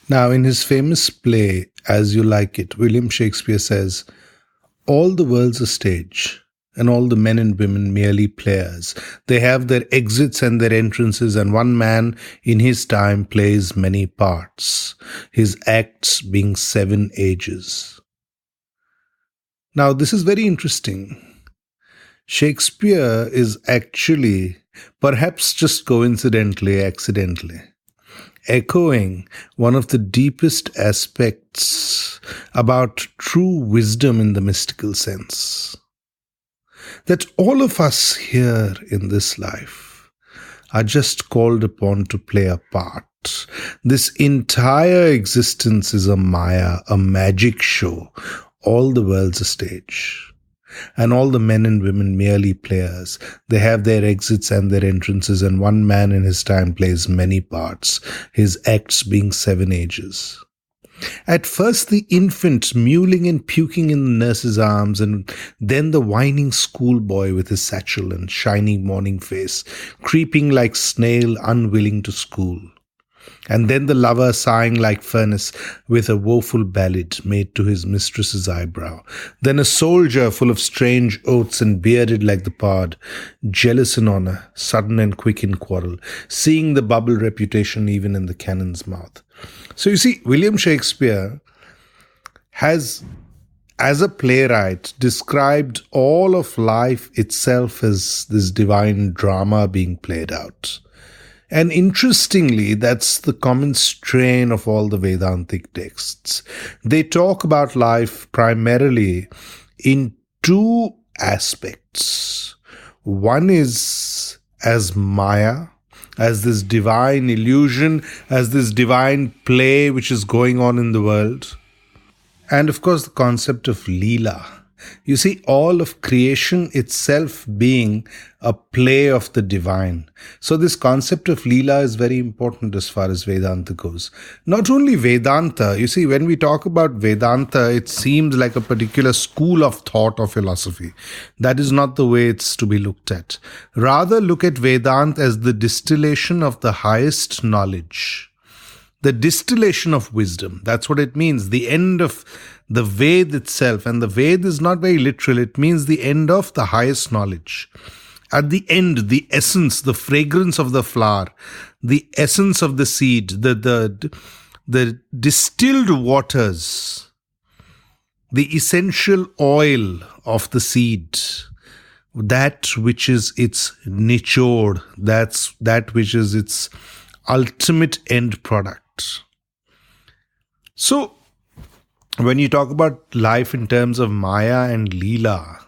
Now, in his famous play, As You Like It, William Shakespeare says, all the world's a stage, and all the men and women merely players. They have their exits and their entrances, and one man in his time plays many parts, his acts being seven ages. Now, this is very interesting. Shakespeare is actually, perhaps just coincidentally, accidentally, echoing one of the deepest aspects about true wisdom in the mystical sense. That all of us here in this life are just called upon to play a part. This entire existence is a maya, a magic show. All the world's a stage. And all the men and women merely players. They have their exits and their entrances, and one man in his time plays many parts, his acts being seven ages. At first the infant mewling and puking in the nurse's arms, and then the whining schoolboy with his satchel and shining morning face, creeping like snail unwilling to school. And then the lover sighing like furnace with a woeful ballad made to his mistress's eyebrow. Then a soldier full of strange oaths and bearded like the pard, jealous in honour, sudden and quick in quarrel, seeing the bubble reputation even in the cannon's mouth. So you see, William Shakespeare has, as a playwright, described all of life itself as this divine drama being played out. And interestingly, that's the common strain of all the Vedantic texts. They talk about life primarily in two aspects. One is as Maya, as this divine illusion, as this divine play which is going on in the world. And of course, the concept of Leela. You see, all of creation itself being a play of the divine. So this concept of Leela is very important as far as Vedanta goes. Not only Vedanta, you see, when we talk about Vedanta, it seems like a particular school of thought or philosophy. That is not the way it's to be looked at. Rather, look at Vedanta as the distillation of the highest knowledge. The distillation of wisdom. That's what it means. The end of the Ved itself. And the Ved is not very literal. It means the end of the highest knowledge. At the end, the essence, the fragrance of the flower, the essence of the seed, the distilled waters, the essential oil of the seed, that which is its nichod, that's that which is its ultimate end product. So, when you talk about life in terms of Maya and Leela,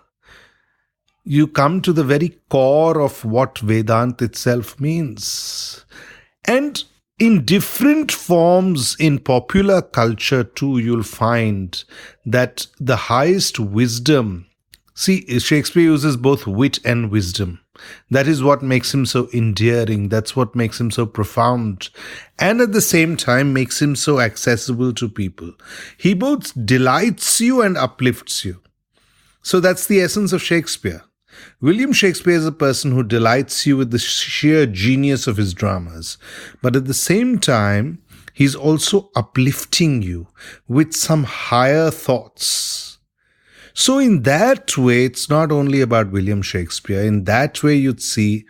you come to the very core of what Vedanta itself means. And in different forms in popular culture too, you'll find that the highest wisdom, see, Shakespeare uses both wit and wisdom. That is what makes him so endearing. That's what makes him so profound. And at the same time makes him so accessible to people. He both delights you and uplifts you. So that's the essence of Shakespeare. William Shakespeare is a person who delights you with the sheer genius of his dramas. But at the same time, he's also uplifting you with some higher thoughts. So in that way, it's not only about William Shakespeare. In that way, you'd see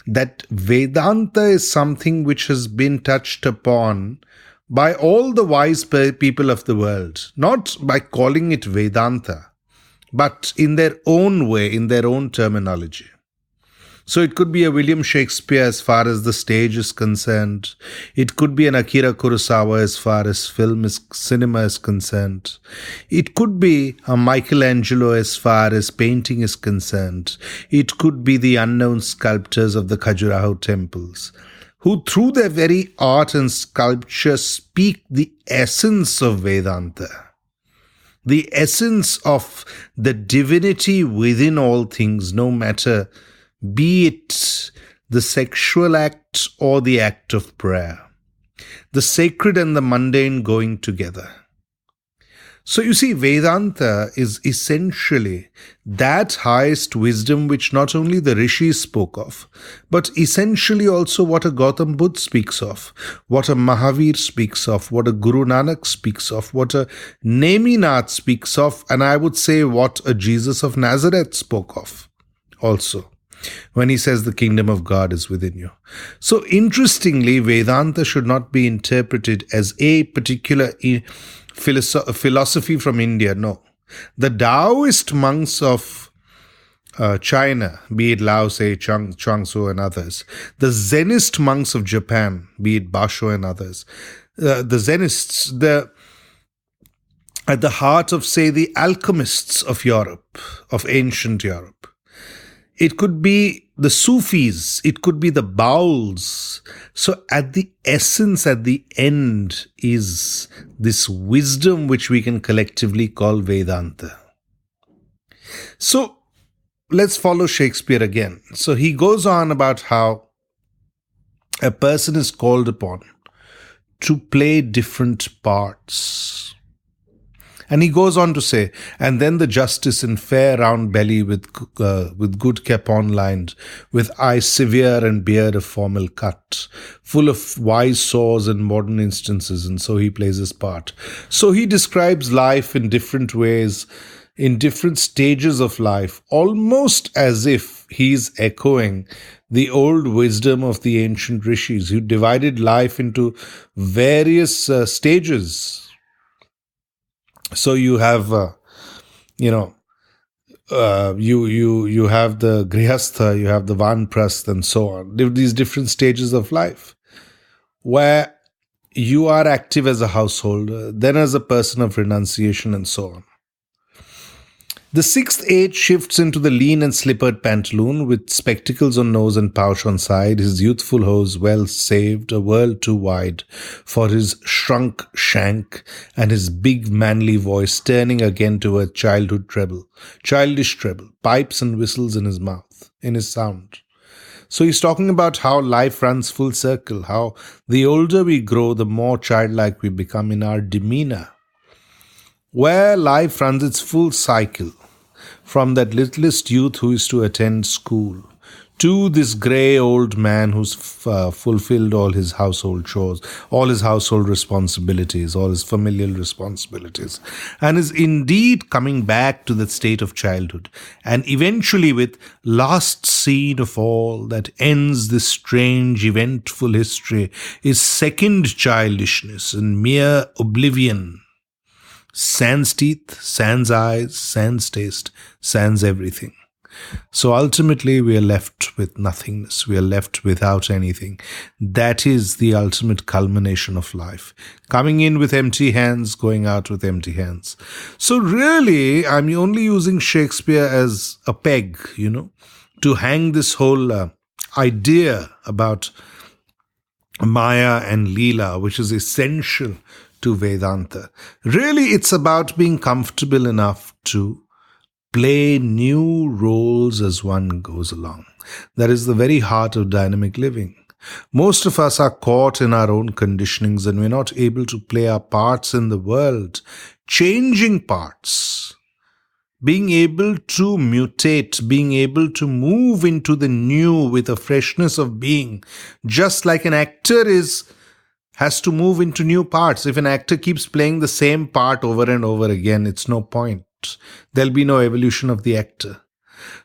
that Vedanta is something which has been touched upon by all the wise people of the world. Not by calling it Vedanta, but in their own way, in their own terminology. So it could be a William Shakespeare as far as the stage is concerned. It could be an Akira Kurosawa as far as cinema is concerned. It could be a Michelangelo as far as painting is concerned. It could be the unknown sculptors of the Khajuraho temples, who through their very art and sculpture speak the essence of Vedanta. The essence of the divinity within all things, no matter be it the sexual act or the act of prayer, the sacred and the mundane going together. So you see, Vedanta is essentially that highest wisdom which not only the rishis spoke of, but essentially also what a Gautam Buddha speaks of, what a Mahavir speaks of, what a Guru Nanak speaks of, what a Neminath speaks of, and I would say what a Jesus of Nazareth spoke of also, when he says the kingdom of God is within you. So interestingly, Vedanta should not be interpreted as a particular philosophy from India. No. The Taoist monks of China, be it Lao Tse, Chuang-Tzu and others, the Zenist monks of Japan, be it Basho and others, the Zenists, at the heart of, say, the alchemists of Europe, of ancient Europe. It could be the Sufis, it could be the Bauls. So at the essence, at the end, is this wisdom which we can collectively call Vedanta. So let's follow Shakespeare again. So he goes on about how a person is called upon to play different parts. And he goes on to say, and then the justice in fair round belly with good capon lined, with eye severe and beard of formal cut, full of wise saws and modern instances, and so he plays his part. So he describes life in different ways, in different stages of life, almost as if he's echoing the old wisdom of the ancient rishis who divided life into various stages. So you have, you have the grihastha, you have the vanprasth, and so on. These different stages of life, where you are active as a householder, then as a person of renunciation, and so on. The sixth age shifts into the lean and slippered pantaloon, with spectacles on nose and pouch on side, his youthful hose well saved, a world too wide for his shrunk shank, and his big manly voice turning again to a childish treble, pipes and whistles in his mouth, in his sound. So he's talking about how life runs full circle, how the older we grow, the more childlike we become in our demeanor, where life runs its full cycle, from that littlest youth who is to attend school, to this grey old man who's fulfilled all his household chores, all his household responsibilities, all his familial responsibilities, and is indeed coming back to that state of childhood. And eventually, with last scene of all that ends this strange, eventful history, is second childishness and mere oblivion. Sans teeth, sans eyes, sans taste, sans everything. So ultimately we are left with nothingness. We are left without anything. That is the ultimate culmination of life. Coming in with empty hands, going out with empty hands. So really, I'm only using Shakespeare as a peg, to hang this whole idea about Maya and Leela, which is essential to Vedanta. Really, it's about being comfortable enough to play new roles as one goes along. That is the very heart of dynamic living. Most of us are caught in our own conditionings and we're not able to play our parts in the world, changing parts, being able to mutate, being able to move into the new with a freshness of being, just like an actor has to move into new parts. If an actor keeps playing the same part over and over again, it's no point. There'll be no evolution of the actor.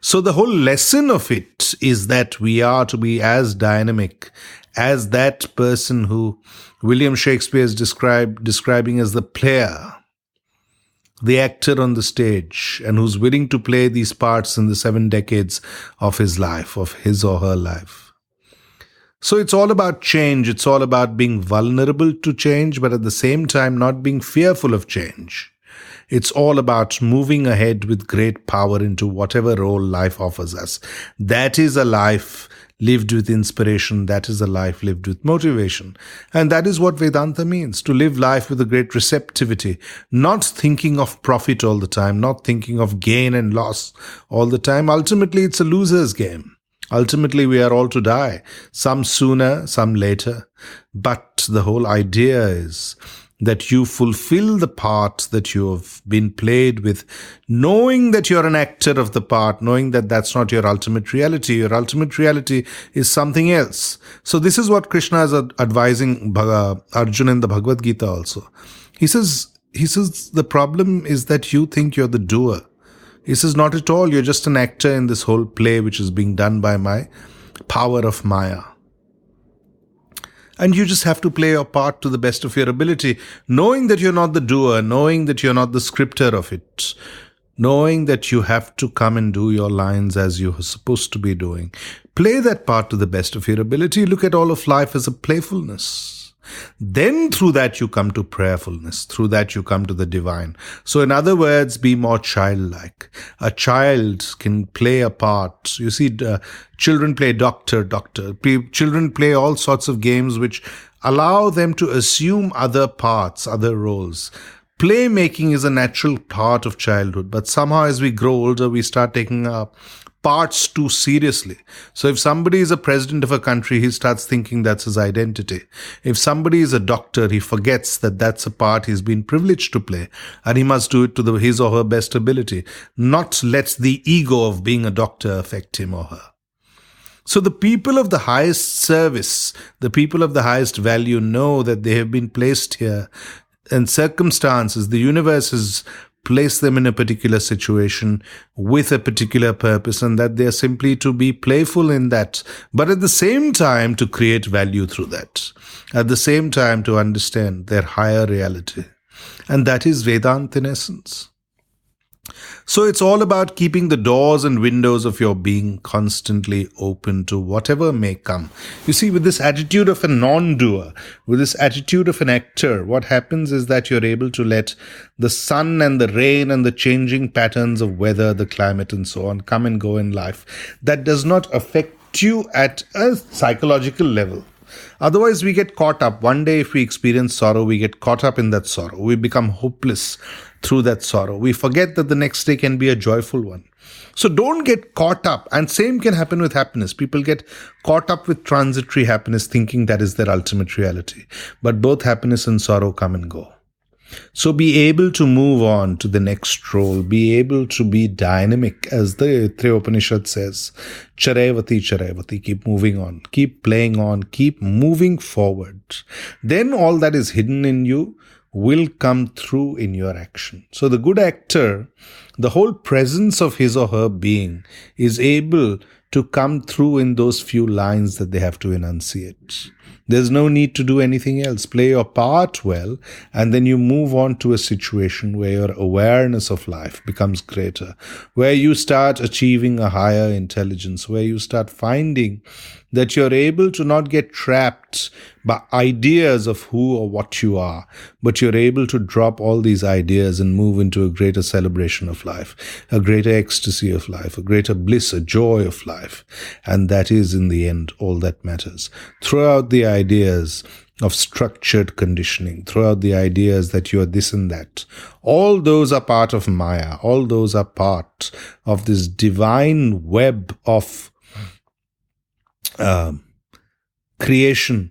So the whole lesson of it is that we are to be as dynamic as that person who William Shakespeare is describing as the player, the actor on the stage, and who's willing to play these parts in the 7 decades of his life, of his or her life. So it's all about change. It's all about being vulnerable to change, but at the same time not being fearful of change. It's all about moving ahead with great power into whatever role life offers us. That is a life lived with inspiration. That is a life lived with motivation. And that is what Vedanta means, to live life with a great receptivity, not thinking of profit all the time, not thinking of gain and loss all the time. Ultimately, it's a loser's game. Ultimately, we are all to die, some sooner, some later. But the whole idea is that you fulfill the part that you have been played with, knowing that you're an actor of the part, knowing that that's not your ultimate reality. Your ultimate reality is something else. So this is what Krishna is advising Arjuna in the Bhagavad Gita also. He says, the problem is that you think you're the doer. He says, not at all. You're just an actor in this whole play which is being done by my power of Maya. And you just have to play your part to the best of your ability, knowing that you're not the doer, knowing that you're not the scripter of it, knowing that you have to come and do your lines as you're supposed to be doing. Play that part to the best of your ability. Look at all of life as a playfulness. Then through that you come to prayerfulness. Through that you come to the divine. So in other words, be more childlike. A child can play a part. You see, children play doctor. Children play all sorts of games which allow them to assume other parts, other roles. Playmaking is a natural part of childhood, but somehow as we grow older, we start taking up parts too seriously. So if somebody is a president of a country, he starts thinking that's his identity. If somebody is a doctor, he forgets that that's a part he's been privileged to play, and he must do it to his or her best ability, not let the ego of being a doctor affect him or her. So the people of the highest service, the people of the highest value know that they have been placed here and circumstances, the universe has place them in a particular situation with a particular purpose, and that they are simply to be playful in that, but at the same time to create value through that, at the same time to understand their higher reality. And that is Vedanta in essence. So it's all about keeping the doors and windows of your being constantly open to whatever may come. You see, with this attitude of a non-doer, with this attitude of an actor, what happens is that you're able to let the sun and the rain and the changing patterns of weather, the climate and so on come and go in life. That does not affect you at a psychological level. Otherwise, we get caught up. One day, if we experience sorrow, we get caught up in that sorrow. We become hopeless through that sorrow. We forget that the next day can be a joyful one. So don't get caught up. And same can happen with happiness. People get caught up with transitory happiness, thinking that is their ultimate reality. But both happiness and sorrow come and go. So be able to move on to the next role, be able to be dynamic, as the Triya Upanishad says, Charayavati, Charayavati, keep moving on, keep playing on, keep moving forward. Then all that is hidden in you will come through in your action. So the good actor, the whole presence of his or her being is able to come through in those few lines that they have to enunciate. There's no need to do anything else. Play your part well, and then you move on to a situation where your awareness of life becomes greater, where you start achieving a higher intelligence, where you start finding that you're able to not get trapped by ideas of who or what you are, but you're able to drop all these ideas and move into a greater celebration of life, a greater ecstasy of life, a greater bliss, a joy of life. And that is, in the end, all that matters. Throw out the ideas of structured conditioning, throw out the ideas that you are this and that. All those are part of Maya. All those are part of this divine web of creation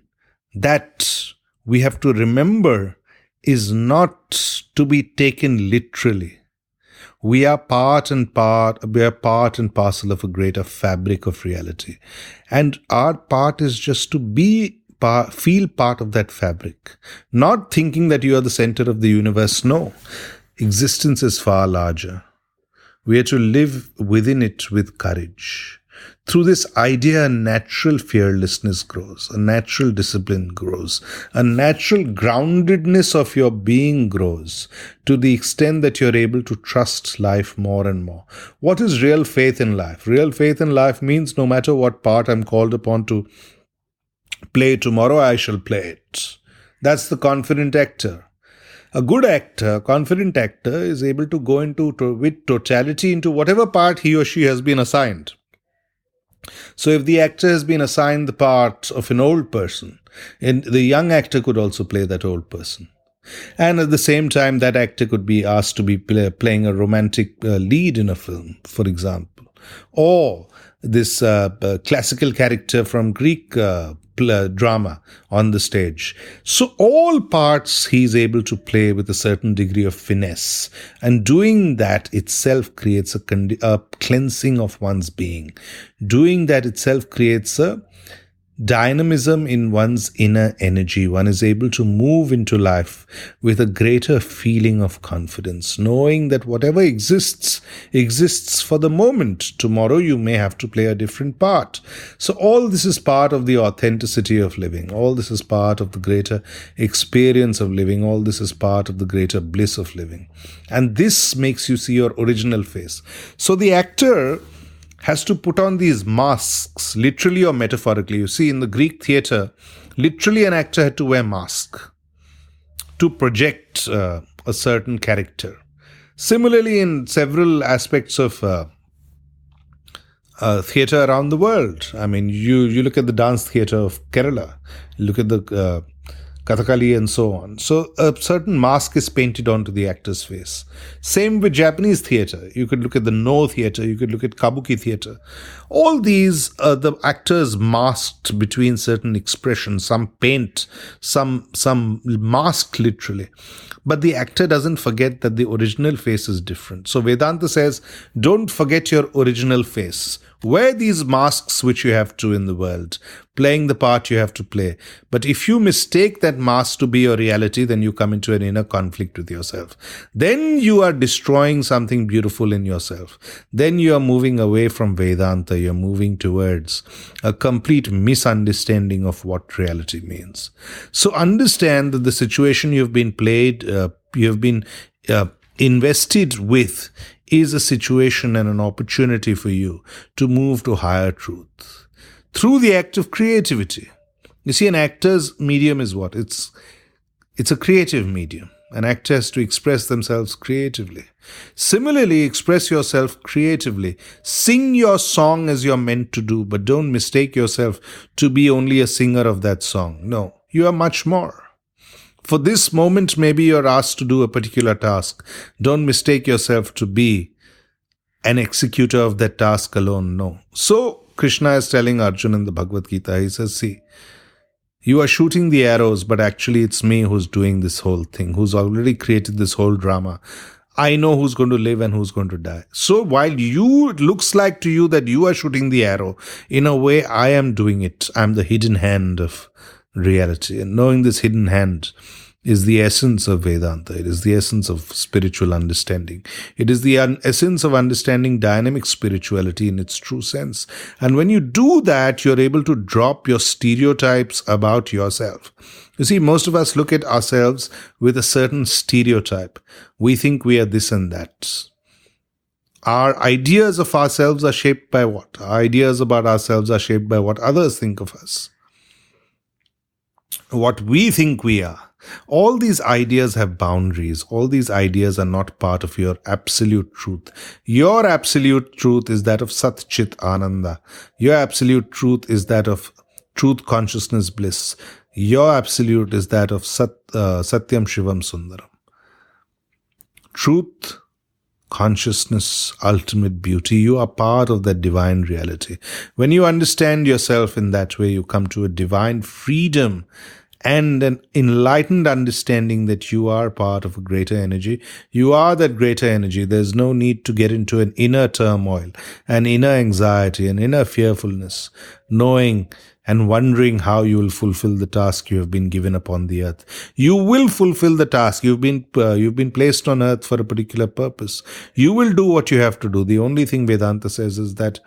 that we have to remember is not to be taken literally. We are part and parcel of a greater fabric of reality. And our part is just to feel part of that fabric. Not thinking that you are the center of the universe. No. Existence is far larger. We are to live within it with courage. Through this idea, a natural fearlessness grows, a natural discipline grows, a natural groundedness of your being grows, to the extent that you're able to trust life more and more. What is real faith in life? Real faith in life means no matter what part I'm called upon to play tomorrow, I shall play it. That's the confident actor. A good actor, a confident actor, is able to go with totality into whatever part he or she has been assigned. So if the actor has been assigned the part of an old person, and the young actor could also play that old person. And at the same time, that actor could be asked to be playing a romantic lead in a film, for example. Or this classical character from Greek drama on the stage. So all parts he's able to play with a certain degree of finesse. And doing that itself creates a cleansing of one's being. Doing that itself creates a dynamism in one's inner energy. One is able to move into life with a greater feeling of confidence, knowing that whatever exists for the moment. Tomorrow you may have to play a different part. So all this is part of the authenticity of living. All this is part of the greater experience of living. All this is part of the greater bliss of living. And this makes you see your original face. So the actor has to put on these masks, literally or metaphorically. You see, in the Greek theatre, literally an actor had to wear mask to project a certain character. Similarly, in several aspects of theatre around the world. I mean, you look at the dance theatre of Kerala, look at the Kathakali and so on. So a certain mask is painted onto the actor's face. Same with Japanese theatre. You could look at the No theatre, you could look at Kabuki theatre. All these, the actors masked between certain expressions, some paint, some mask literally. But the actor doesn't forget that the original face is different. So Vedanta says, don't forget your original face. Wear these masks which you have to in the world, playing the part you have to play. But if you mistake that mask to be your reality, then you come into an inner conflict with yourself. Then you are destroying something beautiful in yourself. Then you are moving away from Vedanta. You're moving towards a complete misunderstanding of what reality means. So understand that the situation you've been invested with is a situation and an opportunity for you to move to higher truth through the act of creativity. You see, an actor's medium is what? It's a creative medium. An actor has to express themselves creatively. Similarly, express yourself creatively. Sing your song as you're meant to do, but don't mistake yourself to be only a singer of that song. No, you are much more. For this moment, maybe you're asked to do a particular task. Don't mistake yourself to be an executor of that task alone. No. So, Krishna is telling Arjuna in the Bhagavad Gita, he says, see, you are shooting the arrows, but actually it's me who's doing this whole thing, who's already created this whole drama. I know who's going to live and who's going to die. So while it looks like to you that you are shooting the arrow, in a way I am doing it. I'm the hidden hand of reality. And knowing this hidden hand is the essence of Vedanta. It is the essence of spiritual understanding. It is the essence of understanding dynamic spirituality in its true sense. And when you do that, you're able to drop your stereotypes about yourself. You see, most of us look at ourselves with a certain stereotype. We think we are this and that. Our ideas of ourselves are shaped by what? Our ideas about ourselves are shaped by what others think of us. What we think we are. All these ideas have boundaries. All these ideas are not part of your absolute truth. Your absolute truth is that of Sat Chit Ananda. Your absolute truth is that of truth, consciousness, bliss. Your absolute is that of Satyam Shivam Sundaram. Truth, consciousness, ultimate beauty. You are part of that divine reality. When you understand yourself in that way, you come to a divine freedom and an enlightened understanding that you are part of a greater energy. You are that greater energy. There's no need to get into an inner turmoil, an inner anxiety, an inner fearfulness, knowing and wondering how you will fulfill the task you have been given upon the earth. You will fulfill the task. You've been placed on earth for a particular purpose. You will do what you have to do. The only thing Vedanta says is that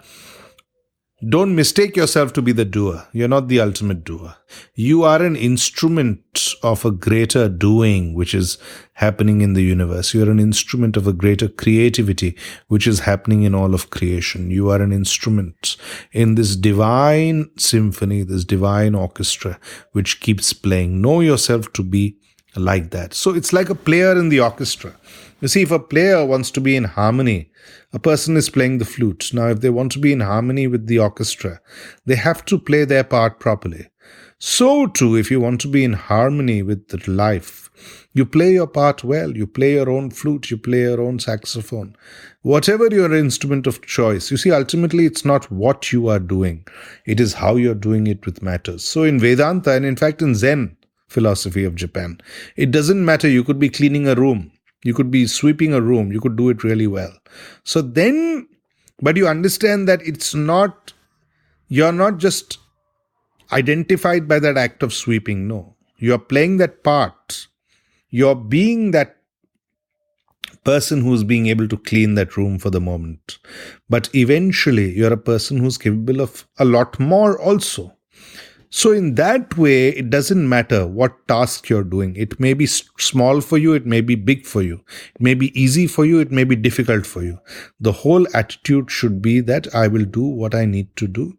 don't mistake yourself to be the doer. You're not the ultimate doer. You are an instrument of a greater doing which is happening in the universe. You're an instrument of a greater creativity which is happening in all of creation. You are an instrument in this divine symphony, this divine orchestra which keeps playing. Know yourself to be like that. So it's like a player in the orchestra. You see, if a player wants to be in harmony, a person is playing the flute. Now, if they want to be in harmony with the orchestra, they have to play their part properly. So too, if you want to be in harmony with the life, you play your part well. You play your own flute, you play your own saxophone. Whatever your instrument of choice, you see, ultimately it's not what you are doing, it is how you're doing it with matters. So in Vedanta, and in fact in Zen philosophy of Japan, it doesn't matter. You could be cleaning a room, you could be sweeping a room, you could do it really well. So then, but you understand that you're not just identified by that act of sweeping. No, you're playing that part. You're being that person who's being able to clean that room for the moment. But eventually, you're a person who's capable of a lot more also. So in that way, it doesn't matter what task you're doing. It may be small for you, it may be big for you. It may be easy for you, it may be difficult for you. The whole attitude should be that I will do what I need to do.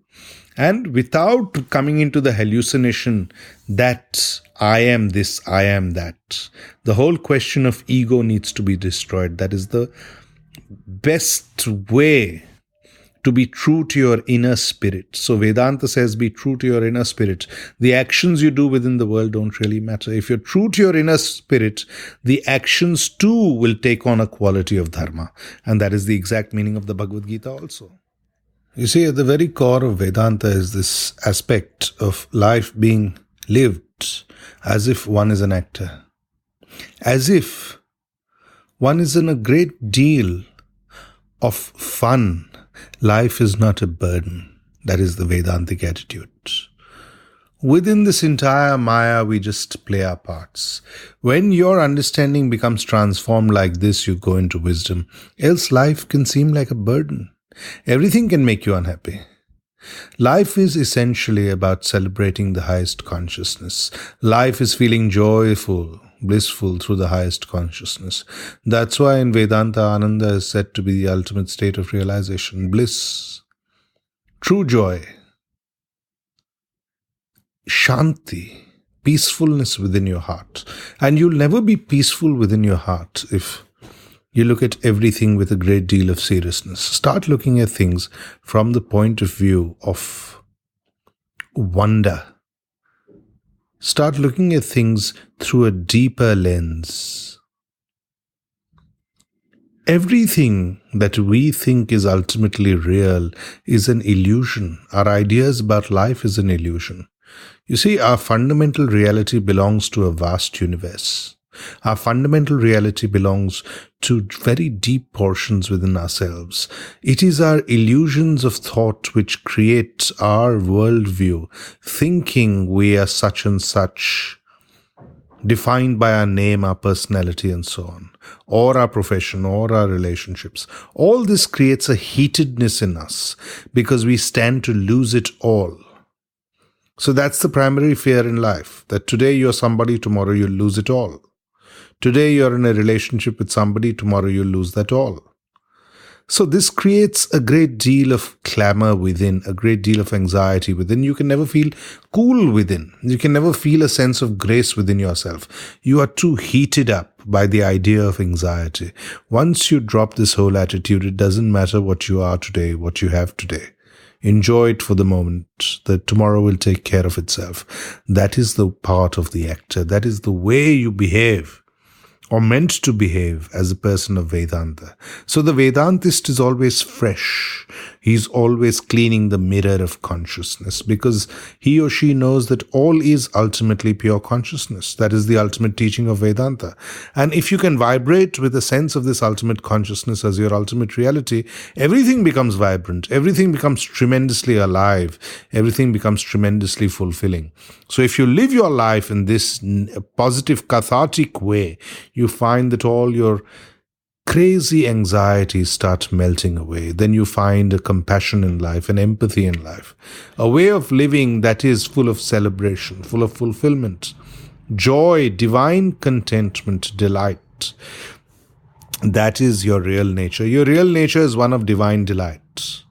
And without coming into the hallucination that I am this, I am that. The whole question of ego needs to be destroyed. That is the best way to be true to your inner spirit. So Vedanta says be true to your inner spirit. The actions you do within the world don't really matter. If you're true to your inner spirit, the actions too will take on a quality of dharma. And that is the exact meaning of the Bhagavad Gita also. You see, at the very core of Vedanta is this aspect of life being lived as if one is an actor. As if one is in a great deal of fun. Life is not a burden. That is the Vedantic attitude. Within this entire Maya, we just play our parts. When your understanding becomes transformed like this, you go into wisdom. Else life can seem like a burden. Everything can make you unhappy. Life is essentially about celebrating the highest consciousness. Life is feeling joyful, blissful through the highest consciousness. That's why in Vedanta, Ananda is said to be the ultimate state of realization, bliss, true joy, shanti, peacefulness within your heart. And you'll never be peaceful within your heart if you look at everything with a great deal of seriousness. Start looking at things from the point of view of wonder. Start looking at things through a deeper lens. Everything that we think is ultimately real is an illusion. Our ideas about life is an illusion. You see, our fundamental reality belongs to a vast universe. Our fundamental reality belongs to very deep portions within ourselves. It is our illusions of thought which create our worldview, thinking we are such and such, defined by our name, our personality, and so on, or our profession, or our relationships. All this creates a heatedness in us because we stand to lose it all. So that's the primary fear in life, that today you're somebody, tomorrow you'll lose it all. Today you're in a relationship with somebody, tomorrow you'll lose that all. So this creates a great deal of clamor within, a great deal of anxiety within. You can never feel cool within. You can never feel a sense of grace within yourself. You are too heated up by the idea of anxiety. Once you drop this whole attitude, it doesn't matter what you are today, what you have today. Enjoy it for the moment. That tomorrow will take care of itself. That is the part of the actor. That is the way you behave, or meant to behave as a person of Vedanta. So the Vedantist is always fresh. He's always cleaning the mirror of consciousness because he or she knows that all is ultimately pure consciousness. That is the ultimate teaching of Vedanta. And if you can vibrate with a sense of this ultimate consciousness as your ultimate reality, everything becomes vibrant. Everything becomes tremendously alive. Everything becomes tremendously fulfilling. So if you live your life in this positive, cathartic way, you find that all your crazy anxieties start melting away. Then you find a compassion in life, an empathy in life, a way of living that is full of celebration, full of fulfillment, joy, divine contentment, delight. That is your real nature. Your real nature is one of divine delight.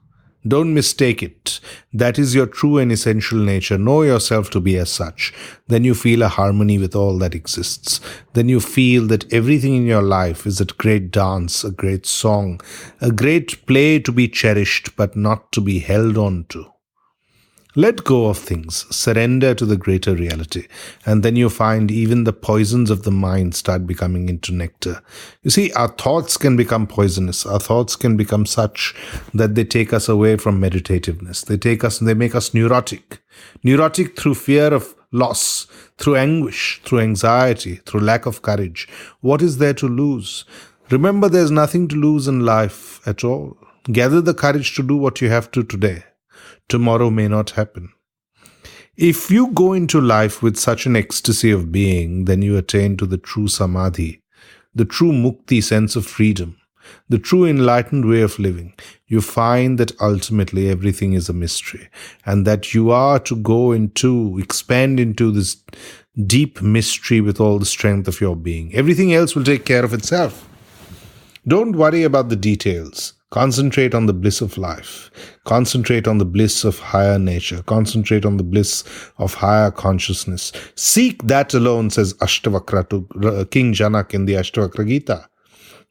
Don't mistake it. That is your true and essential nature. Know yourself to be as such. Then you feel a harmony with all that exists. Then you feel that everything in your life is a great dance, a great song, a great play to be cherished but not to be held on to. Let go of things, surrender to the greater reality, and then you find even the poisons of the mind start becoming into nectar. You see, our thoughts can become poisonous. Our thoughts can become such that they take us away from meditativeness. They make us neurotic. Neurotic through fear of loss, through anguish, through anxiety, through lack of courage. What is there to lose? Remember, there's nothing to lose in life at all. Gather the courage to do what you have to today. Tomorrow may not happen. If you go into life with such an ecstasy of being, then you attain to the true samadhi, the true mukti, sense of freedom, the true enlightened way of living. You find that ultimately everything is a mystery, and that you are to expand into this deep mystery with all the strength of your being. Everything else will take care of itself. Don't worry about the details. Concentrate on the bliss of life. Concentrate on the bliss of higher nature. Concentrate on the bliss of higher consciousness. Seek that alone, says Ashtavakra to King Janak in the Ashtavakra Gita.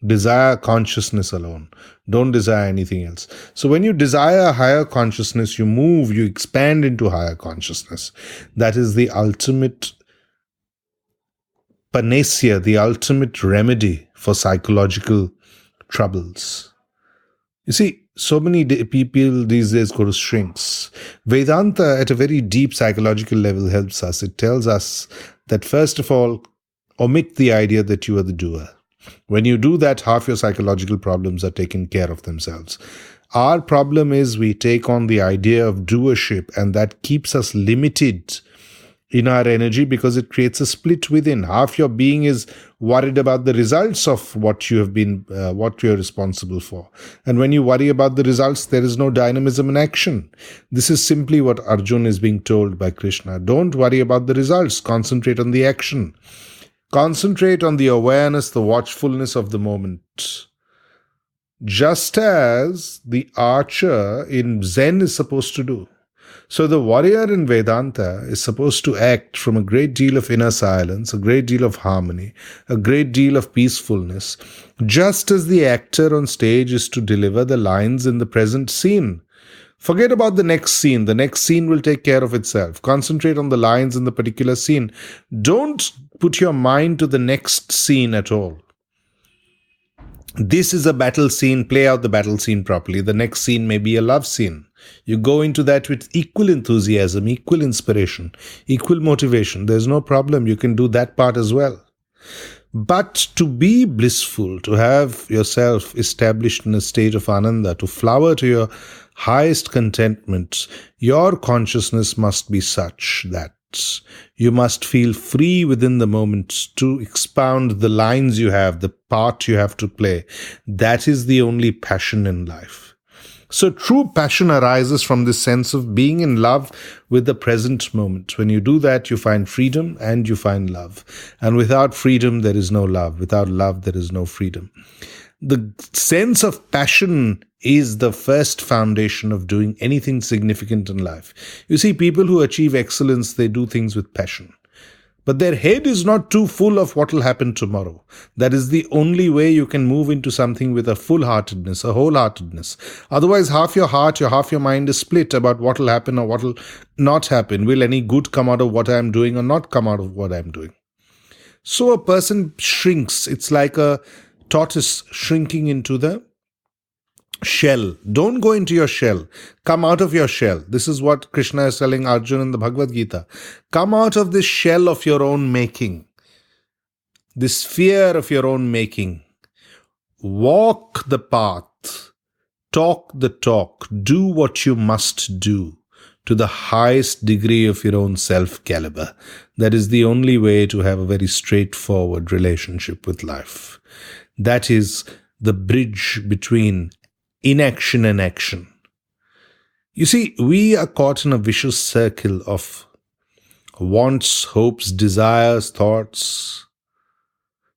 Desire consciousness alone. Don't desire anything else. So when you desire higher consciousness, you expand into higher consciousness. That is the ultimate panacea, the ultimate remedy for psychological troubles. You see, so many people these days go to shrinks. Vedanta, at a very deep psychological level, helps us. It tells us that, first of all, omit the idea that you are the doer. When you do that, half your psychological problems are taken care of themselves. Our problem is we take on the idea of doership, and that keeps us limited in our energy because it creates a split within. Half your being is worried about the results of what you're responsible for. And when you worry about the results, there is no dynamism in action. This is simply what Arjun is being told by Krishna. Don't worry about the results. Concentrate on the action. Concentrate on the awareness, the watchfulness of the moment. Just as the archer in Zen is supposed to do. So the warrior in Vedanta is supposed to act from a great deal of inner silence, a great deal of harmony, a great deal of peacefulness, just as the actor on stage is to deliver the lines in the present scene. Forget about the next scene. The next scene will take care of itself. Concentrate on the lines in the particular scene. Don't put your mind to the next scene at all. This is a battle scene. Play out the battle scene properly. The next scene may be a love scene. You go into that with equal enthusiasm, equal inspiration, equal motivation. There's no problem. You can do that part as well. But to be blissful, to have yourself established in a state of ananda, to flower to your highest contentment, your consciousness must be such that you must feel free within the moment to expound the lines you have, the part you have to play. That is the only passion in life. So true passion arises from this sense of being in love with the present moment. When you do that, you find freedom and you find love. And without freedom, there is no love. Without love, there is no freedom. The sense of passion is the first foundation of doing anything significant in life. You see, people who achieve excellence, they do things with passion. But their head is not too full of what will happen tomorrow. That is the only way you can move into something with a full-heartedness, a wholeheartedness. Otherwise, half your heart, half your mind is split about what will happen or what will not happen. Will any good come out of what I am doing or not come out of what I am doing? So a person shrinks. It's like a tortoise shrinking into the shell. Don't go into your shell. Come out of your shell. This is what Krishna is telling Arjuna in the Bhagavad Gita. Come out of this shell of your own making. This fear of your own making. Walk the path. Talk the talk. Do what you must do to the highest degree of your own self-caliber. That is the only way to have a very straightforward relationship with life. That is the bridge between inaction and action. You see, we are caught in a vicious circle of wants, hopes, desires, thoughts.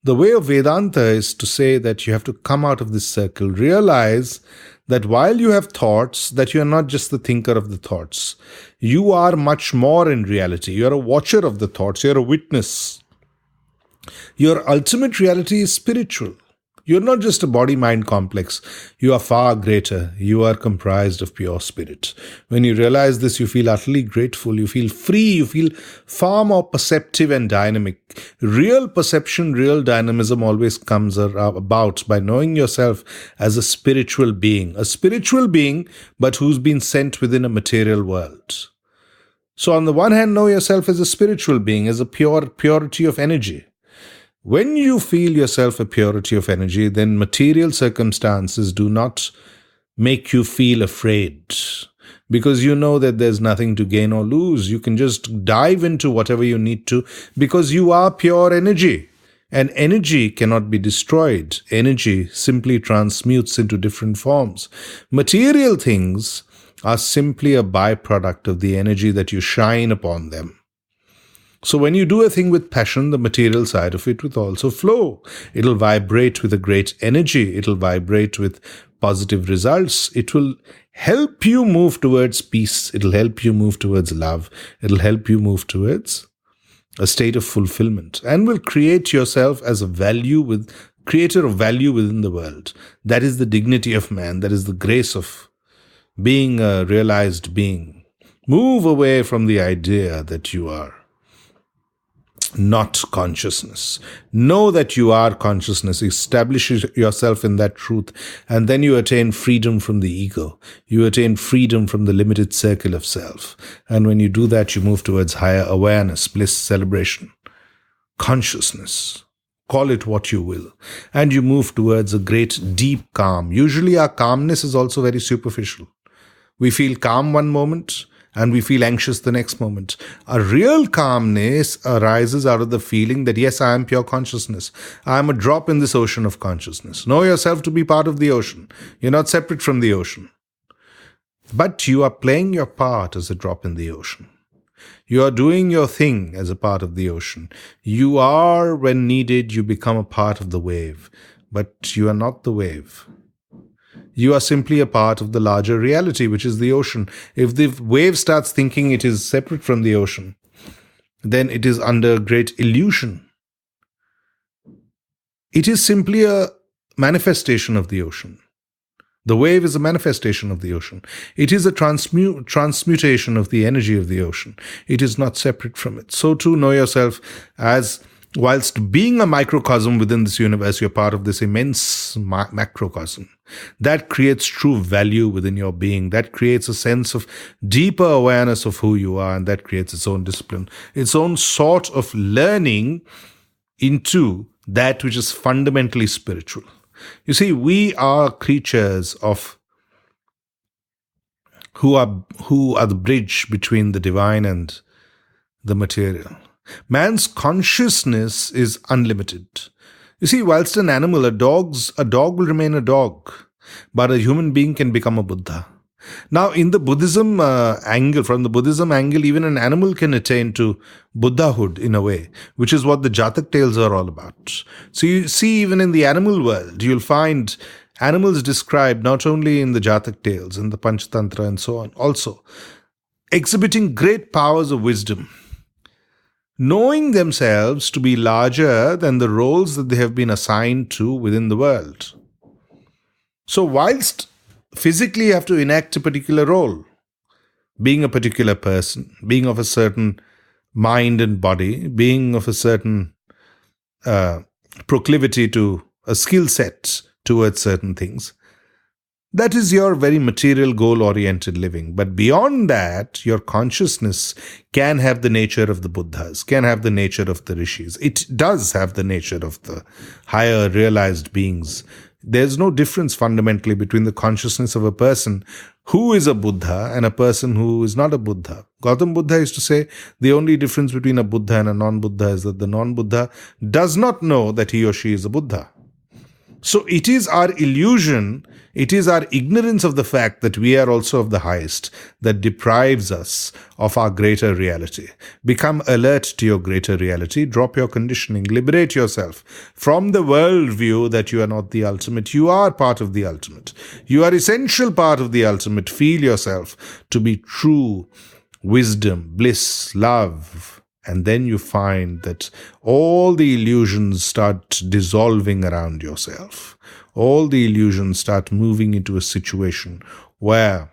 The way of Vedanta is to say that you have to come out of this circle. Realize that while you have thoughts, that you are not just the thinker of the thoughts. You are much more in reality. You are a watcher of the thoughts. You are a witness. Your ultimate reality is spiritual. You're not just a body-mind complex. You are far greater. You are comprised of pure spirit. When you realize this, you feel utterly grateful. You feel free. You feel far more perceptive and dynamic. Real perception, real dynamism always comes about by knowing yourself as a spiritual being. A spiritual being, but who's been sent within a material world. So on the one hand, know yourself as a spiritual being, as a purity of energy. When you feel yourself a purity of energy, then material circumstances do not make you feel afraid, because you know that there's nothing to gain or lose. You can just dive into whatever you need to, because you are pure energy. And energy cannot be destroyed. Energy simply transmutes into different forms. Material things are simply a byproduct of the energy that you shine upon them. So when you do a thing with passion, the material side of it will also flow. It'll vibrate with a great energy. It'll vibrate with positive results. It will help you move towards peace. It'll help you move towards love. It'll help you move towards a state of fulfillment, and will create yourself as a creator of value within the world. That is the dignity of man. That is the grace of being a realized being. Move away from the idea that you are not consciousness. Know that you are consciousness. Establish yourself in that truth, and then you attain freedom from the ego. You attain freedom from the limited circle of self. And when you do that, you move towards higher awareness, bliss, celebration, consciousness. Call it what you will. And you move towards a great deep calm. Usually our calmness is also very superficial. We feel calm one moment, and we feel anxious the next moment. A real calmness arises out of the feeling that, yes, I am pure consciousness. I am a drop in this ocean of consciousness. Know yourself to be part of the ocean. You're not separate from the ocean. But you are playing your part as a drop in the ocean. You are doing your thing as a part of the ocean. You are, when needed, you become a part of the wave. But you are not the wave. You are simply a part of the larger reality, which is the ocean. If the wave starts thinking it is separate from the ocean, then it is under great illusion. It is simply a manifestation of the ocean. The wave is a manifestation of the ocean. It is a transmutation of the energy of the ocean. It is not separate from it. So too, know yourself as, whilst being a microcosm within this universe, you're part of this immense macrocosm. That creates true value within your being. That creates a sense of deeper awareness of who you are, and that creates its own discipline, its own sort of learning into that which is fundamentally spiritual. You see, we are creatures who are the bridge between the divine and the material. Man's consciousness is unlimited. You see, whilst an animal, a dog will remain a dog, but a human being can become a Buddha. Now, in the Buddhism from the Buddhism angle, even an animal can attain to Buddhahood in a way, which is what the Jatak tales are all about. So you see, even in the animal world, you'll find animals described not only in the Jatak tales, in the Panchatantra and so on, also exhibiting great powers of wisdom, knowing themselves to be larger than the roles that they have been assigned to within the world. So whilst physically you have to enact a particular role, being a particular person, being of a certain mind and body, being of a certain proclivity to a skill set towards certain things, that is your very material goal-oriented living. But beyond that, your consciousness can have the nature of the Buddhas, can have the nature of the Rishis. It does have the nature of the higher realized beings. There's no difference fundamentally between the consciousness of a person who is a Buddha and a person who is not a Buddha. Gautam Buddha used to say the only difference between a Buddha and a non-Buddha is that the non-Buddha does not know that he or she is a Buddha. So it is our illusion, it is our ignorance of the fact that we are also of the highest that deprives us of our greater reality. Become alert to your greater reality, drop your conditioning, liberate yourself from the worldview that you are not the ultimate. You are part of the ultimate. You are essential part of the ultimate. Feel yourself to be true wisdom, bliss, love, And then you find that all the illusions start dissolving around yourself. All the illusions start moving into a situation where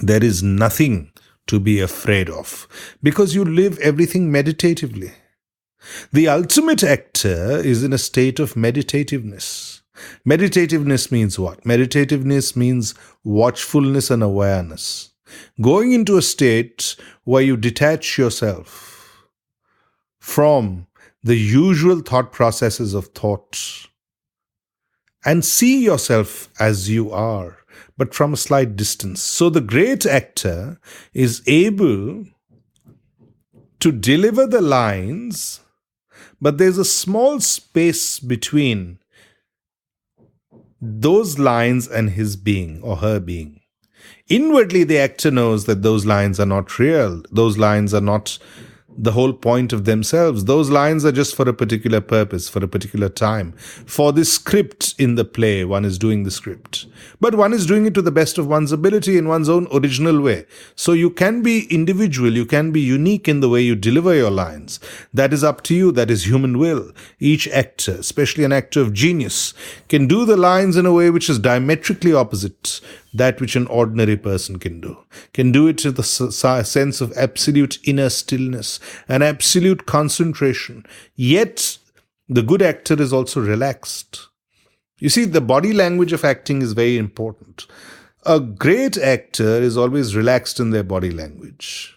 there is nothing to be afraid of, because you live everything meditatively. The ultimate actor is in a state of meditativeness. Meditativeness means what? Meditativeness means watchfulness and awareness. Going into a state where you detach yourself from the usual thought processes of thought and see yourself as you are, but from a slight distance. So the great actor is able to deliver the lines, but there's a small space between those lines and his being or her being. Inwardly, the actor knows that those lines are not real. Those lines are not the whole point of themselves. Those lines are just for a particular purpose, for a particular time. For the script in the play, one is doing the script. But one is doing it to the best of one's ability in one's own original way. So you can be individual, you can be unique in the way you deliver your lines. That is up to you, that is human will. Each actor, especially an actor of genius, can do the lines in a way which is diametrically opposite that which an ordinary person can do it with a sense of absolute inner stillness and absolute concentration. Yet, the good actor is also relaxed. You see, the body language of acting is very important. A great actor is always relaxed in their body language.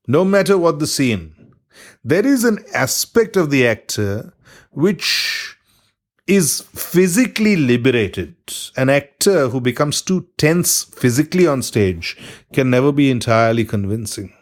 No matter what the scene, there is an aspect of the actor which is physically liberated. An actor who becomes too tense physically on stage can never be entirely convincing.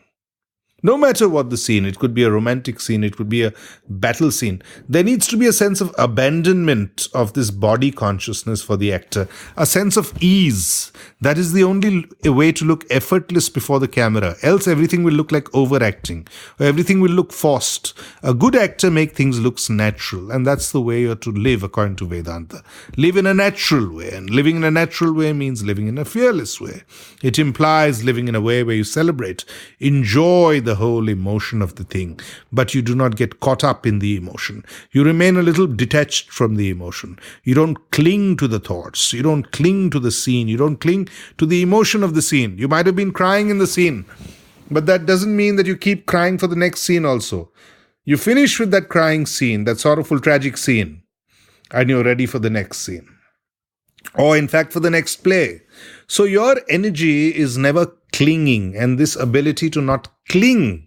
No matter what the scene, it could be a romantic scene, it could be a battle scene, there needs to be a sense of abandonment of this body consciousness for the actor, a sense of ease. That is the only way to look effortless before the camera. Else everything will look like overacting, or everything will look forced. A good actor makes things look natural, and that's the way you're to live according to Vedanta. Live in a natural way, and living in a natural way means living in a fearless way. It implies living in a way where you celebrate, enjoy the whole emotion of the thing, but you do not get caught up in the emotion. You remain a little detached from the emotion. You don't cling to the thoughts. You don't cling to the scene. You don't cling to the emotion of the scene. You might have been crying in the scene, but that doesn't mean that you keep crying for the next scene also. You finish with that crying scene, that sorrowful, tragic scene, and you're ready for the next scene. Or in fact for the next play. So your energy is never clinging, and this ability to not cling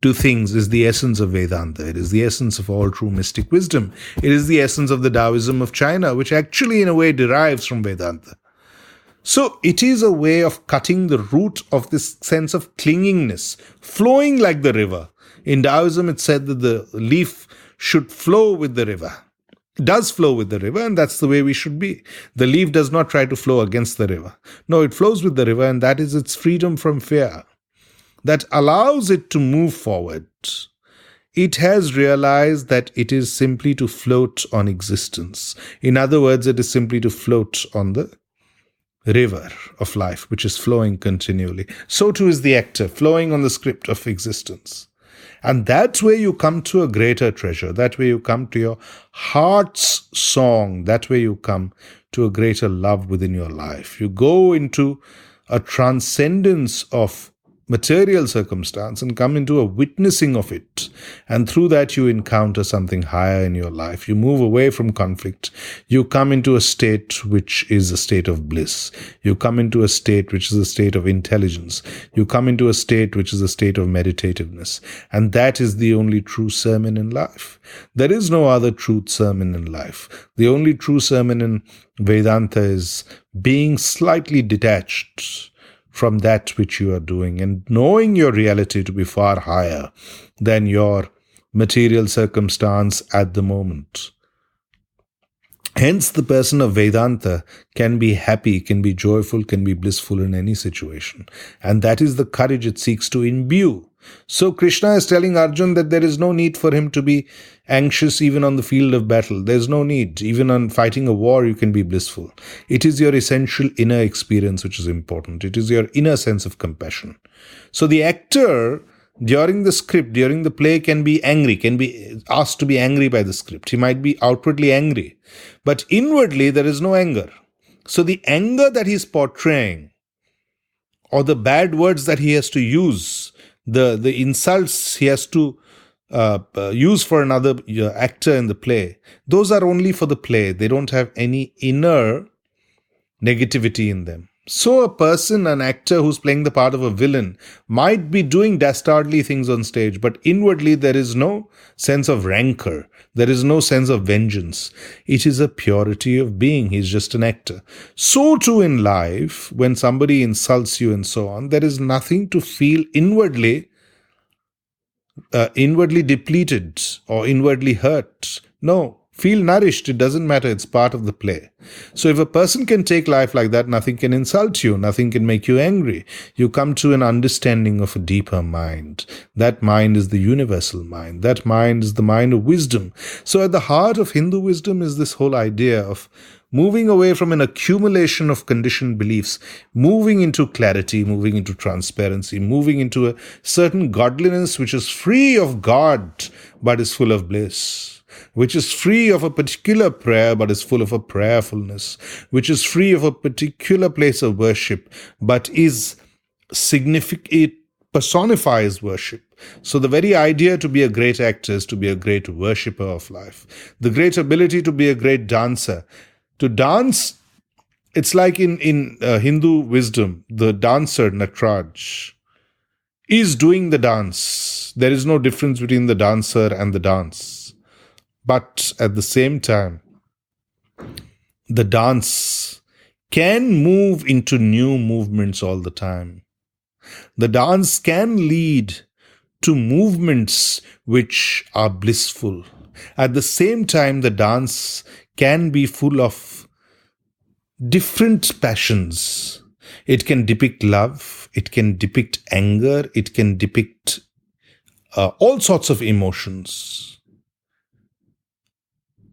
to things is the essence of Vedanta. It is the essence of all true mystic wisdom. It is the essence of the Taoism of China, which actually in a way derives from Vedanta. So it is a way of cutting the root of this sense of clingingness, flowing like the river. In Taoism it's said that the leaf should flow with the river. Does flow with the river, and that's the way we should be. The leaf does not try to flow against the river. No, it flows with the river, and that is its freedom from fear that allows it to move forward. It has realized that it is simply to float on existence. In other words, it is simply to float on the river of life, which is flowing continually. So too is the actor, flowing on the script of existence. And that's where you come to a greater treasure. That way you come to your heart's song. That way you come to a greater love within your life. You go into a transcendence of material circumstance and come into a witnessing of it. And through that you encounter something higher in your life. You move away from conflict. You come into a state which is a state of bliss. You come into a state which is a state of intelligence. You come into a state which is a state of meditativeness. And that is the only true sermon in life. There is no other true sermon in life. The only true sermon in Vedanta is being slightly detached from that which you are doing and knowing your reality to be far higher than your material circumstance at the moment. Hence, the person of Vedanta can be happy, can be joyful, can be blissful in any situation. And that is the courage it seeks to imbue. So Krishna is telling Arjun that there is no need for him to be anxious even on the field of battle. There is no need. Even on fighting a war, you can be blissful. It is your essential inner experience which is important. It is your inner sense of compassion. So the actor during the script, during the play, can be angry, can be asked to be angry by the script. He might be outwardly angry, but inwardly there is no anger. So the anger that he's portraying, or the bad words that he has to use, the insults he has to use for another actor in the play, those are only for the play. They don't have any inner negativity in them. So a person, an actor who's playing the part of a villain, might be doing dastardly things on stage, but inwardly there is no sense of rancor. There is no sense of vengeance. It is a purity of being. He's just an actor. So too in life, when somebody insults you and so on, there is nothing to feel inwardly depleted or inwardly hurt. No. Feel nourished, it doesn't matter, it's part of the play. So if a person can take life like that, nothing can insult you, nothing can make you angry. You come to an understanding of a deeper mind. That mind is the universal mind. That mind is the mind of wisdom. So at the heart of Hindu wisdom is this whole idea of moving away from an accumulation of conditioned beliefs, moving into clarity, moving into transparency, moving into a certain godliness which is free of God but is full of bliss, which is free of a particular prayer but is full of a prayerfulness, which is free of a particular place of worship but is significant, it personifies worship. So the very idea to be a great actor is to be a great worshipper of life. The great ability to be a great dancer. To dance, it's like in Hindu wisdom, the dancer, Natraj, is doing the dance. There is no difference between the dancer and the dance. But at the same time, the dance can move into new movements all the time. The dance can lead to movements which are blissful. At the same time, the dance can be full of different passions. It can depict love, it can depict anger, it can depict all sorts of emotions.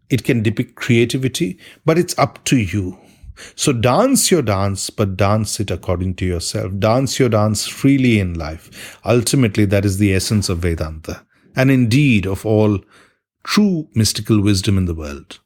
It can depict creativity, but it's up to you. So dance your dance, but dance it according to yourself. Dance your dance freely in life. Ultimately, that is the essence of Vedanta, and indeed of all true mystical wisdom in the world.